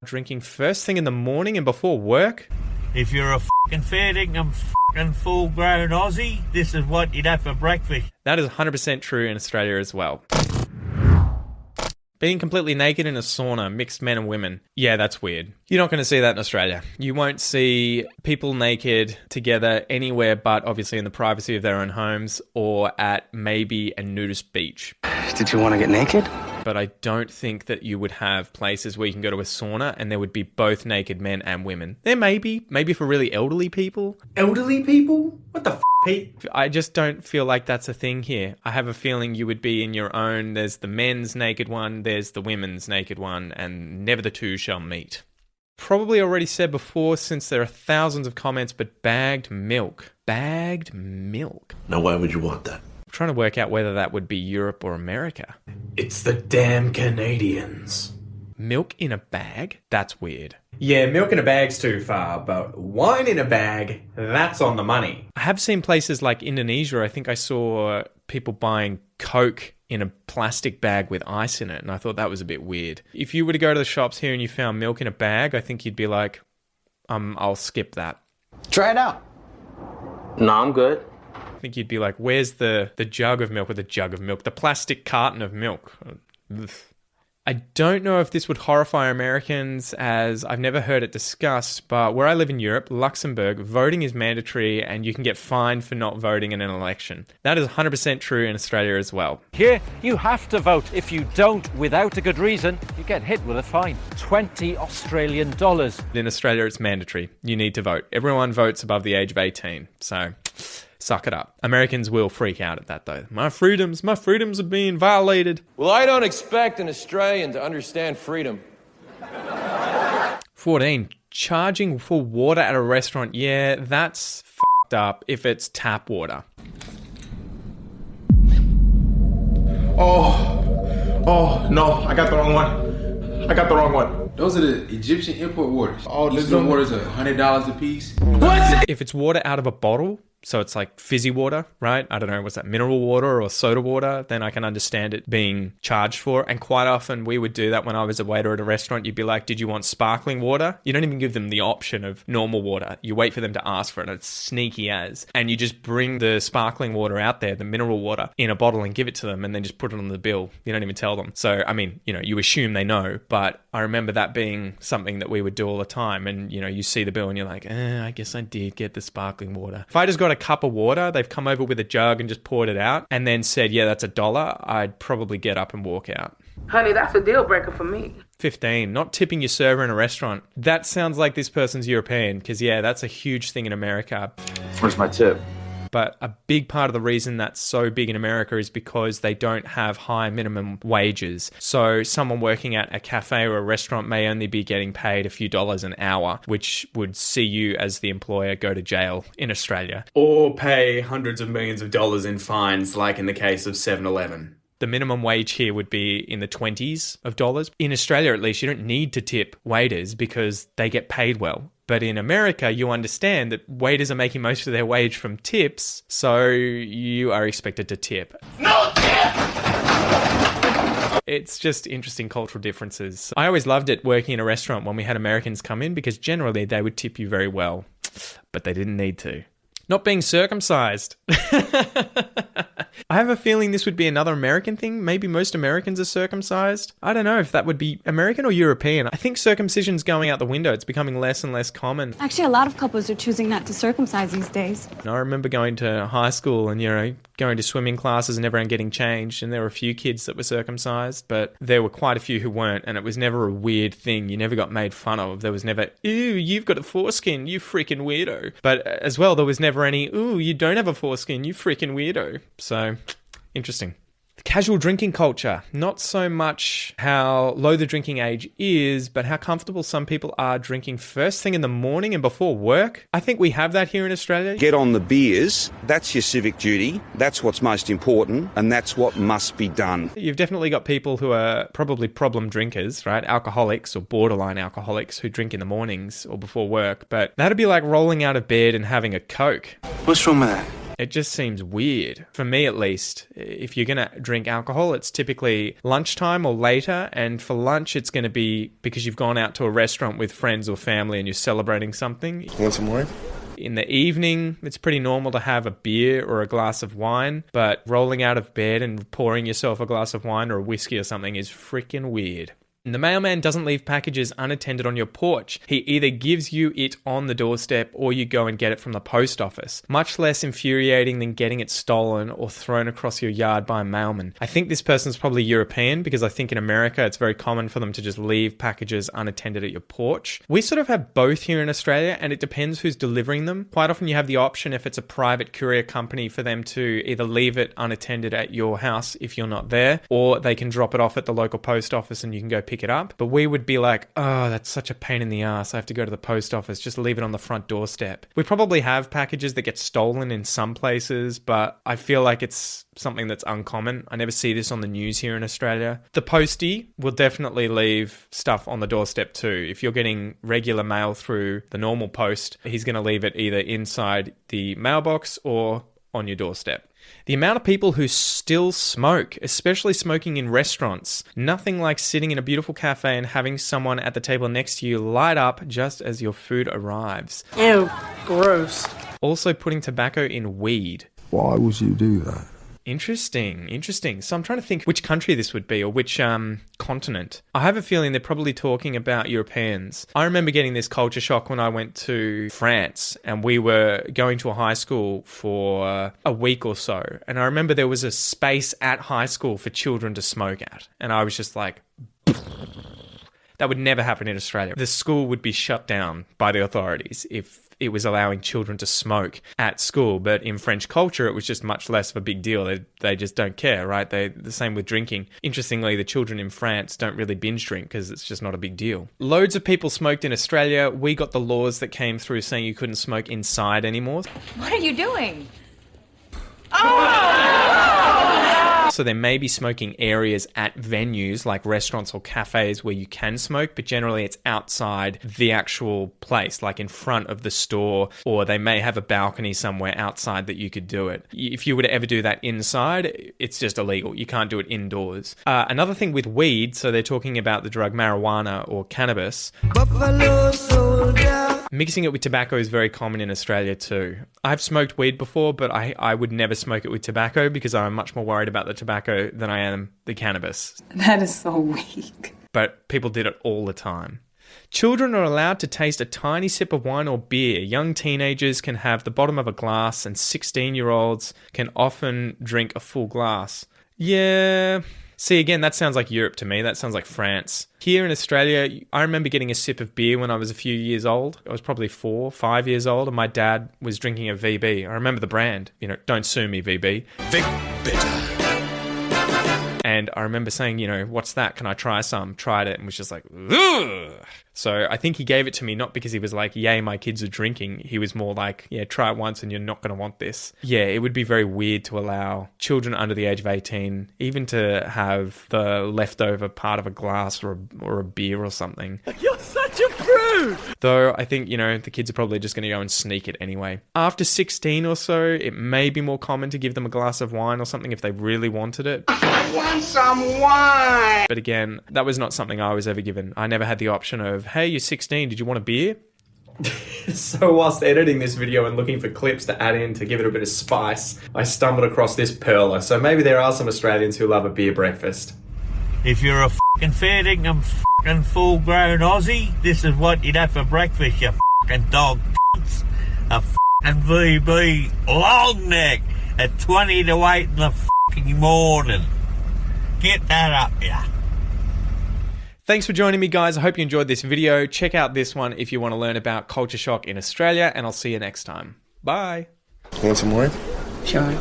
Drinking first thing in the morning and before work? If you're a fucking fair dinkum fucking full-grown Aussie, this is what you'd have for breakfast. That is 100% true in Australia as well. Being completely naked in a sauna, mixed men and women. Yeah, that's weird. You're not going to see that in Australia. You won't see people naked together anywhere but obviously in the privacy of their own homes or at maybe a nudist beach. Did you want to get naked? But I don't think that you would have places where you can go to a sauna and there would be both naked men and women. There may be, maybe for really elderly people. Elderly people? What the f***, Pete? I just don't feel like that's a thing here. I have a feeling you would be in your own. There's the men's naked one, there's the women's naked one, and never the two shall meet. Probably already said before, since there are thousands of comments, but bagged milk. Bagged milk. Now why would you want that? I'm trying to work out whether that would be Europe or America. It's the damn Canadians. Milk in a bag? That's weird. Yeah, milk in a bag's too far, but wine in a bag, that's on the money. I have seen places like Indonesia. I think I saw people buying Coke in a plastic bag with ice in it, and I thought that was a bit weird. If you were to go to the shops here and you found milk in a bag, I think you'd be like, I'll skip that. Try it out. No, I'm good. I think you'd be like, where's the jug of milk or the jug of milk? The plastic carton of milk. Ugh. I don't know if this would horrify Americans, as I've never heard it discussed, but where I live in Europe, Luxembourg, voting is mandatory and you can get fined for not voting in an election. That is 100% true in Australia as well. Here, you have to vote. If you don't, without a good reason, you get hit with a fine. $20 Australian. In Australia, it's mandatory. You need to vote. Everyone votes above the age of 18, so suck it up. Americans will freak out at that though. My freedoms are being violated. Well, I don't expect an Australian to understand freedom. 14. Charging for water at a restaurant. Yeah, that's f***ed up if it's tap water. Oh, no, I got the wrong one. Those are the Egyptian import waters. All distilled waters are $100 a piece. What? If it's water out of a bottle, so it's like fizzy water, right? I don't know, what's that, mineral water or soda water? Then I can understand it being charged for. And quite often we would do that when I was a waiter at a restaurant. You'd be like, did you want sparkling water? You don't even give them the option of normal water. You wait for them to ask for it. It's sneaky as. And you just bring the sparkling water out there, the mineral water, in a bottle and give it to them and then just put it on the bill. You don't even tell them. So, I mean, you assume they know, but I remember that being something that we would do all the time. And, you see the bill and you're like, I guess I did get the sparkling water. If I just got a cup of water, they've come over with a jug and just poured it out and then said, yeah, that's $1, I'd probably get up and walk out. Honey, that's a deal breaker for me. 15. Not tipping your server in a restaurant. That sounds like this person's European, because yeah, that's a huge thing in America. Where's my tip? But a big part of the reason that's so big in America is because they don't have high minimum wages. So someone working at a cafe or a restaurant may only be getting paid a few dollars an hour, which would see you as the employer go to jail in Australia. Or pay hundreds of millions of dollars in fines, like in the case of 7-Eleven. The minimum wage here would be in the 20s of dollars. In Australia, at least, you don't need to tip waiters because they get paid well. But in America, you understand that waiters are making most of their wage from tips, so you are expected to tip. No tip! It's just interesting cultural differences. I always loved it working in a restaurant when we had Americans come in because generally they would tip you very well, but they didn't need to. Not being circumcised. I have a feeling this would be another American thing. Maybe most Americans are circumcised. I don't know if that would be American or European. I think circumcision's going out the window. It's becoming less and less common. Actually, a lot of couples are choosing not to circumcise these days. And I remember going to high school and, going to swimming classes and everyone getting changed. And there were a few kids that were circumcised, but there were quite a few who weren't. And it was never a weird thing. You never got made fun of. There was never, ew, you've got a foreskin, you freaking weirdo. But as well, there was never any, ooh, you don't have a foreskin, you freaking weirdo. So, interesting. Casual drinking culture. Not so much how low the drinking age is, but how comfortable some people are drinking first thing in the morning and before work. I think we have that here in Australia. Get on the beers. That's your civic duty. That's what's most important, and that's what must be done. You've definitely got people who are probably problem drinkers, right? Alcoholics or borderline alcoholics who drink in the mornings or before work. But that'd be like rolling out of bed and having a Coke. What's wrong with that? It just seems weird. For me, at least, if you're going to drink alcohol, it's typically lunchtime or later. And for lunch, it's going to be because you've gone out to a restaurant with friends or family and you're celebrating something. Want some more? In the evening, it's pretty normal to have a beer or a glass of wine, but rolling out of bed and pouring yourself a glass of wine or a whiskey or something is freaking weird. The mailman doesn't leave packages unattended on your porch. He either gives you it on the doorstep or you go and get it from the post office. Much less infuriating than getting it stolen or thrown across your yard by a mailman. I think this person's probably European because I think in America it's very common for them to just leave packages unattended at your porch. We sort of have both here in Australia and it depends who's delivering them. Quite often you have the option if it's a private courier company for them to either leave it unattended at your house if you're not there, or they can drop it off at the local post office and you can go pick it up. But we would be like, oh, that's such a pain in the ass. I have to go to the post office. Just leave it on the front doorstep. We probably have packages that get stolen in some places, but I feel like it's something that's uncommon. I never see this on the news here in Australia. The postie will definitely leave stuff on the doorstep too. If you're getting regular mail through the normal post, he's going to leave it either inside the mailbox or on your doorstep. The amount of people who still smoke, especially smoking in restaurants. Nothing like sitting in a beautiful cafe and having someone at the table next to you light up just as your food arrives. Ew, gross. Also putting tobacco in weed. Why would you do that? Interesting. So I'm trying to think which country this would be or which continent. I have a feeling they're probably talking about Europeans. I remember getting this culture shock when I went to France and we were going to a high school for a week or so. And I remember there was a space at high school for children to smoke at. And I was just like, that would never happen in Australia. The school would be shut down by the authorities if it was allowing children to smoke at school. But in French culture, it was just much less of a big deal. They just don't care, right? The same with drinking. Interestingly, the children in France don't really binge drink because it's just not a big deal. Loads of people smoked in Australia. We got the laws that came through saying you couldn't smoke inside anymore. What are you doing? So there may be smoking areas at venues like restaurants or cafes where you can smoke, but generally it's outside the actual place, like in front of the store, or they may have a balcony somewhere outside that you could do it. If you were to ever do that inside, it's just illegal. You can't do it indoors. Another thing with weed, so they're talking about the drug marijuana or cannabis. Buffalo soldier. Mixing it with tobacco is very common in Australia too. I've smoked weed before, but I would never smoke it with tobacco because I'm much more worried about the tobacco than I am the cannabis. That is so weak. But people did it all the time. Children are allowed to taste a tiny sip of wine or beer. Young teenagers can have the bottom of a glass and 16-year-olds can often drink a full glass. Yeah. See, again, that sounds like Europe to me. That sounds like France. Here in Australia, I remember getting a sip of beer when I was a few years old. I was probably 4, 5 years old, and my dad was drinking a VB. I remember the brand. Don't sue me, VB. Vic Bitter. And I remember saying, what's that? Can I try some? Tried it and was just like, ugh. So I think he gave it to me not because he was like, yay, my kids are drinking. He was more like, yeah, try it once and you're not going to want this. Yeah, it would be very weird to allow children under the age of 18 even to have the leftover part of a glass or a beer or something. You're such a prude! Though I think, the kids are probably just going to go and sneak it anyway. After 16 or so, it may be more common to give them a glass of wine or something if they really wanted it. I want some wine! But again, that was not something I was ever given. I never had the option of, hey, you're 16, did you want a beer? So whilst editing this video and looking for clips to add in to give it a bit of spice, I stumbled across this perler. So maybe there are some Australians who love a beer breakfast. If you're a f***ing fair dinkum f***ing full-grown Aussie, this is what you'd have for breakfast, you f***ing dog tits. A f***ing VB long neck at 20 to 8 in the f***ing morning. Get that up, yeah. Thanks for joining me, guys. I hope you enjoyed this video. Check out this one if you want to learn about culture shock in Australia, and I'll see you next time. Bye. Want some more? Sure.